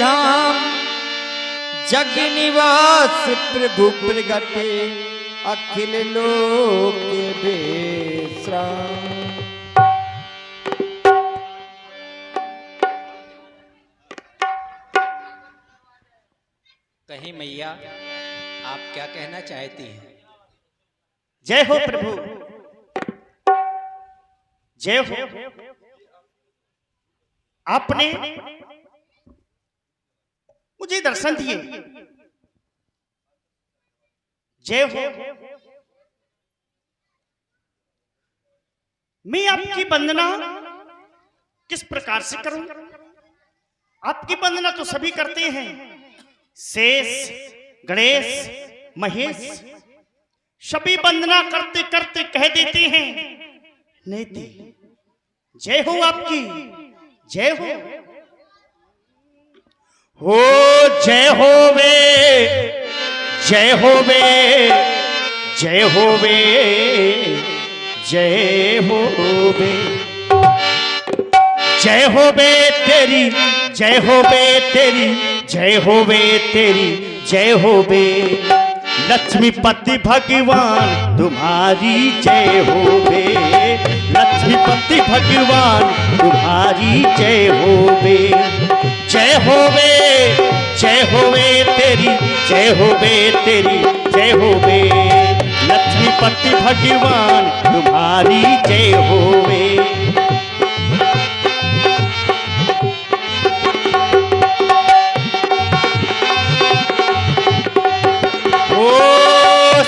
धाम जग निवास प्रभु प्रगटे अखिल लोक विश्राम। कहीं मैया आप क्या कहना चाहती हैं? जय हो प्रभु, जय हो। आपने मुझे दर्शन दिए, जय हो। मैं आपकी वंदना किस प्रकार से करूं? आपकी वंदना तो सभी करते हैं, शेष, गणेश, महेश, सभी वंदना करते करते कह देते हैं नेति। जय हो आपकी, जय हो। हो जय हो वे, जय हो वे, जय हो वे, जय हो वे, जय हो वे तेरी, जय हो वे तेरी, जय हो वे तेरी, जय हो वे लक्ष्मीपति भगवान तुम्हारी जय हो वे, लक्ष्मीपति भगवान तुम्हारी जय हो वे, जय हो वे, जय हो वे तेरी, जय हो वे तेरी, जय हो वे लक्ष्मीपति भगवान तुम्हारी जय हो वे।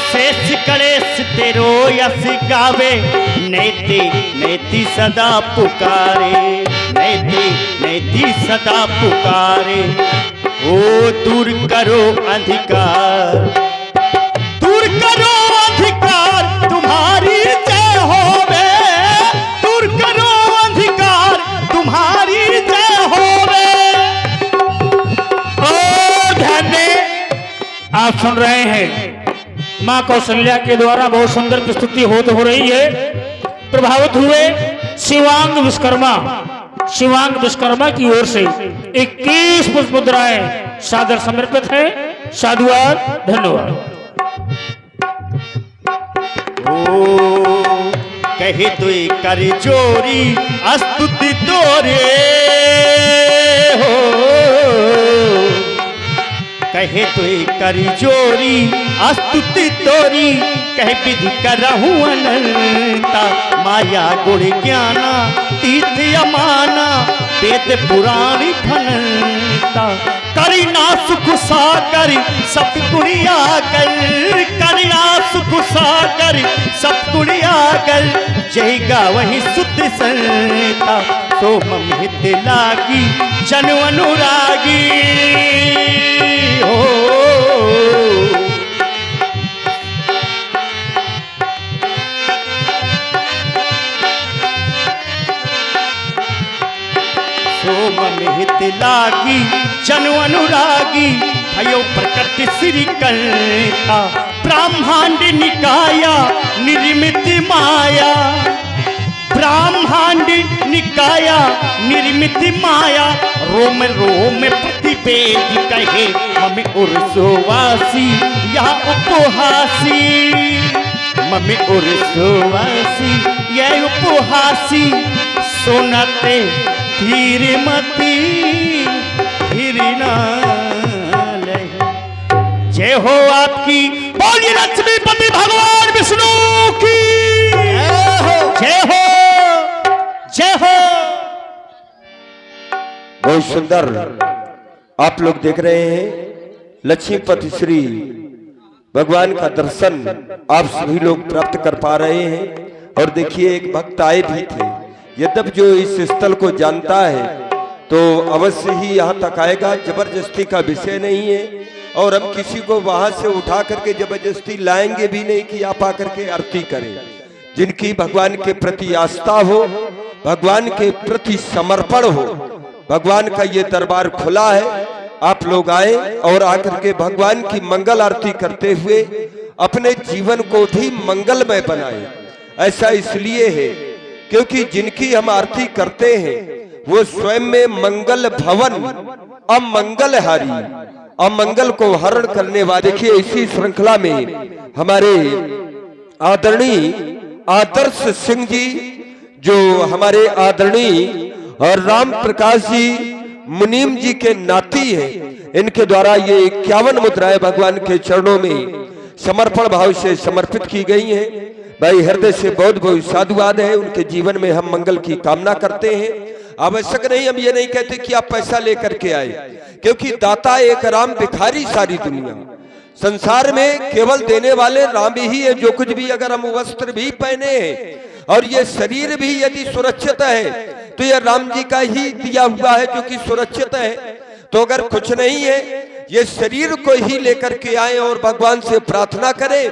शेष गणेश तेरो यश गावे, नेति नेति सदा पुकारे, नेति नेति सदा पुकारे। ओ दूर करो अंधकार, दूर करो अंधकार तुम्हारी जय होवे, दूर करो अंधकार तुम्हारी जय होवे। ओ धन्य आप सुन रहे हैं मां कौशल्या के द्वारा बहुत सुंदर प्रस्तुति हो रही है। प्रभावित हुए शिवांग विश्वकर्मा, शिवांग विश्वकर्मा की ओर से 21 पुष्प मुद्राएं सादर समर्पित हैं। साधुवाद, धन्यवाद। ओ कहे तुई कर जोरी स्तुति तोरे हो, कहे तुई कर जोरी स्तुति तोरी, कह विधि करहु अनंता, माया गुण ज्ञाना तीर्थ अमाना, वेद पुराण फनता। करिना सुख सागर सब गुणिया कर, करिना सुख सागर सब गुणिया कर, जय गावहि शुद्ध संता, सो मम हित लागी जन अनुरागी हो। हित लागी जन अनुरागी, भयो प्रकट श्री कंता, ब्रह्मांड निकाया निर्मित माया, ब्रह्मांड निकाया निर्मित माया, रोम रोम प्रतिवेद कहे मम उर्सोवासी या उपहासी, मम उर्सोवासी या उपहासी, सोनते धीर मती धीर ना लहे। जय हो आपकी, बोलिए लक्ष्मीपति भगवान विष्णु की जय हो, जय हो। बहुत सुंदर आप लोग देख रहे हैं, लक्ष्मीपति श्री भगवान का दर्शन आप सभी लोग प्राप्त कर पा रहे हैं। और देखिए एक भक्त आए भी थे, यद्यपि जो इस स्थल को जानता है तो अवश्य ही यहाँ तक आएगा, जबरदस्ती का विषय नहीं है। और हम किसी को वहां से उठा करके जबरदस्ती लाएंगे भी नहीं कि आप आकर के आरती करें। जिनकी भगवान के प्रति आस्था हो, भगवान के प्रति समर्पण हो, भगवान का ये दरबार खुला है। आप लोग आए और आकर के भगवान की मंगल आरती करते हुए अपने जीवन को भी मंगलमय बनाए। ऐसा इसलिए है क्योंकि जिनकी हम आरती करते हैं वो स्वयं में मंगल भवन अमंगलहारी, अमंगल को हरण करने वाले। देखिए इसी श्रृंखला में हमारे आदरणीय आदर्श सिंह जी, जो हमारे आदरणीय और राम प्रकाश जी मुनीम जी के नाती हैं, इनके द्वारा ये 51 मुद्राएं भगवान के चरणों में समर्पण भाव से समर्पित की गई हैं। भाई हृदय से बहुत बहुत साधुवाद है। उनके जीवन में हम मंगल की कामना करते हैं। आवश्यक नहीं, हम ये नहीं कहते कि आप पैसा लेकर के आए, क्योंकि दाता एक राम, भिखारी सारी दुनिया। संसार में केवल देने वाले राम ही है। जो कुछ भी, अगर हम वस्त्र भी पहने हैं और ये शरीर भी यदि सुरक्षित है तो ये राम जी का ही दिया हुआ है जो कि सुरक्षित है। तो अगर कुछ नहीं है, ये शरीर को ही लेकर के आए और भगवान से प्रार्थना करें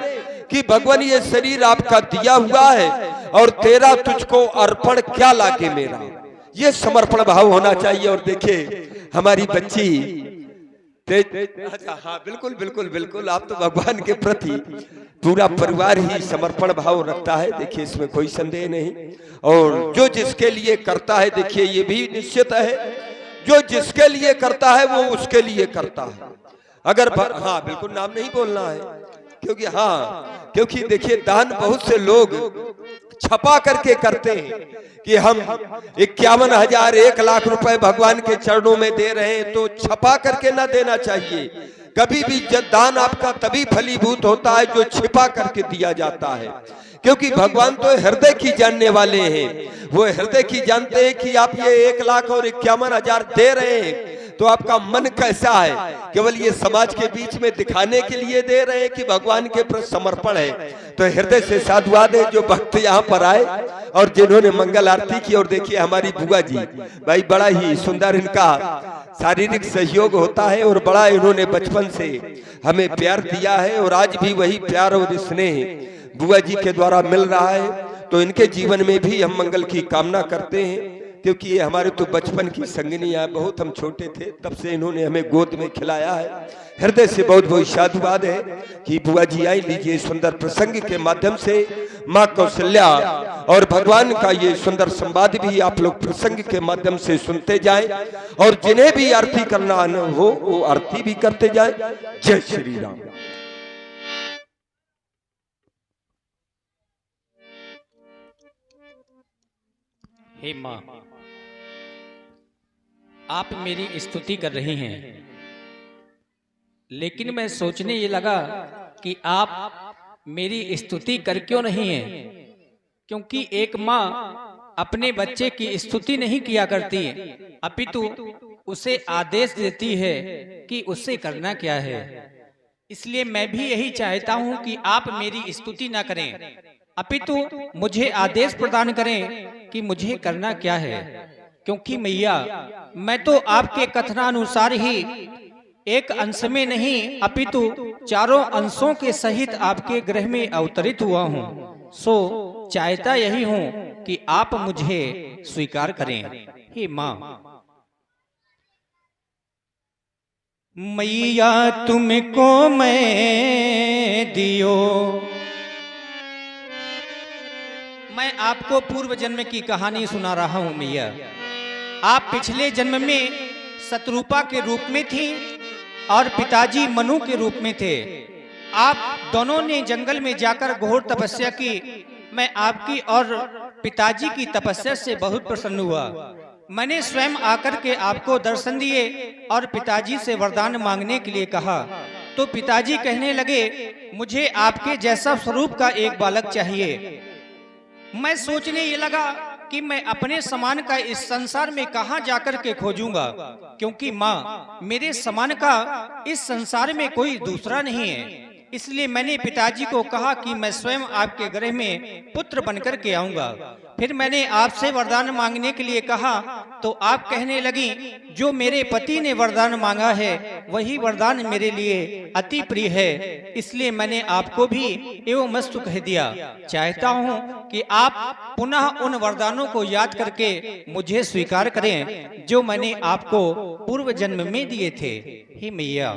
कि भगवान ये शरीर आपका दिया हुआ है और तेरा तुझको अर्पण क्या लागे मेरा, ये समर्पण भाव होना चाहिए। और देखिए हमारी बच्ची अच्छा, हाँ बिल्कुल बिल्कुल बिल्कुल, आप तो भगवान के प्रति पूरा परिवार ही समर्पण भाव रखता है। देखिए इसमें कोई संदेह नहीं। और जो जिसके लिए करता है, देखिए ये भी निश्चित है, जो जिसके लिए करता है वो उसके लिए करता है। अगर हाँ बिल्कुल नाम नहीं बोलना है, क्योंकि देखिए दान बहुत से लोग छपा करके करते हैं कि हम 51,000 1 लाख रुपए भगवान के चरणों में दे रहे हैं, तो छपा करके ना देना चाहिए। कभी भी दान आपका तभी फलीभूत होता है जो छिपा करके दिया जाता है, क्योंकि भगवान तो हृदय की जानने वाले हैं। वो हृदय की जानते हैं कि आप ये 1 लाख और 51,000 दे रहे हैं तो आपका मन कैसा है। केवल ये समाज के बीच में दिखाने के लिए दे रहे हैं कि भगवान के प्रति समर्पण है। तो हृदय से साधुवाद है जो भक्त यहाँ पर आए और जिन्होंने मंगल आरती की। और देखिए हमारी बुआ जी, भाई बड़ा ही सुंदर इनका शारीरिक सहयोग होता है और बड़ा इन्होंने बचपन से हमें प्यार दिया है और आज भी वही प्यार और स्नेह बुआ जी के द्वारा मिल रहा है। तो इनके जीवन में भी हम मंगल की कामना करते हैं, क्योंकि ये हमारे तो बचपन की संगनी है। बहुत हम छोटे थे तब से इन्होंने हमें गोद में खिलाया है। हृदय से बहुत बहुत साधुवाद है कि बुआ जी आई। लीजिए सुंदर प्रसंग के माध्यम से माँ कौशल्या और भगवान का ये सुंदर संवाद भी आप लोग प्रसंग के माध्यम से सुनते जाएं और जिन्हें भी आरती करना हो वो आरती भी करते जाएं। जय श्री राम। हे माँ, आप मेरी स्तुति कर रही हैं, लेकिन मैं सोचने ये लगा कि आप मेरी स्तुति कर क्यों नहीं हैं, क्योंकि एक माँ अपने बच्चे की स्तुति नहीं किया करती, अपितु उसे आदेश देती है कि उससे करना क्या है। इसलिए मैं भी यही चाहता हूँ कि आप मेरी स्तुति ना करें, अपितु मुझे आदेश प्रदान करें कि मुझे करना क्या है। क्योंकि मैया, मैं तो आपके कथनानुसार ही एक अंश में नहीं अपितु चारों अंशों के सहित आपके गृह में अवतरित हुआ हूँ। सो चाहता यही हूँ कि आप मुझे स्वीकार करें। हे माँ, मैया तुमको मैं दियो। मैं आपको पूर्व जन्म की कहानी सुना रहा हूं मैया। आप पिछले जन्म में शत्रुपा के रूप में थी और पिताजी मनु के रूप में थे। आप दोनों ने जंगल में जाकर घोर तपस्या की। मैं आपकी और पिताजी की तपस्या से बहुत प्रसन्न हुआ। मैंने स्वयं आकर के आपको दर्शन दिए और पिताजी से वरदान मांगने के लिए कहा, तो पिताजी कहने लगे मुझे आपके जैसा स्वरूप का एक बालक चाहिए। मैं सोचने ये लगा कि मैं अपने समान का इस संसार में कहां जाकर के खोजूंगा, क्योंकि माँ मेरे समान का इस संसार में कोई दूसरा नहीं है। इसलिए मैंने पिताजी को कहा कि मैं स्वयं आपके गृह में पुत्र बनकर के आऊंगा। फिर मैंने आपसे वरदान मांगने के लिए कहा तो आप कहने लगी जो मेरे पति ने वरदान मांगा है वही वरदान मेरे लिए अति प्रिय है। इसलिए मैंने आपको भी एवं मस्त कह दिया। चाहता हूं कि आप पुनः उन वरदानों को याद करके मुझे स्वीकार करें जो मैंने आपको पूर्व जन्म में दिए थे। हे मैया।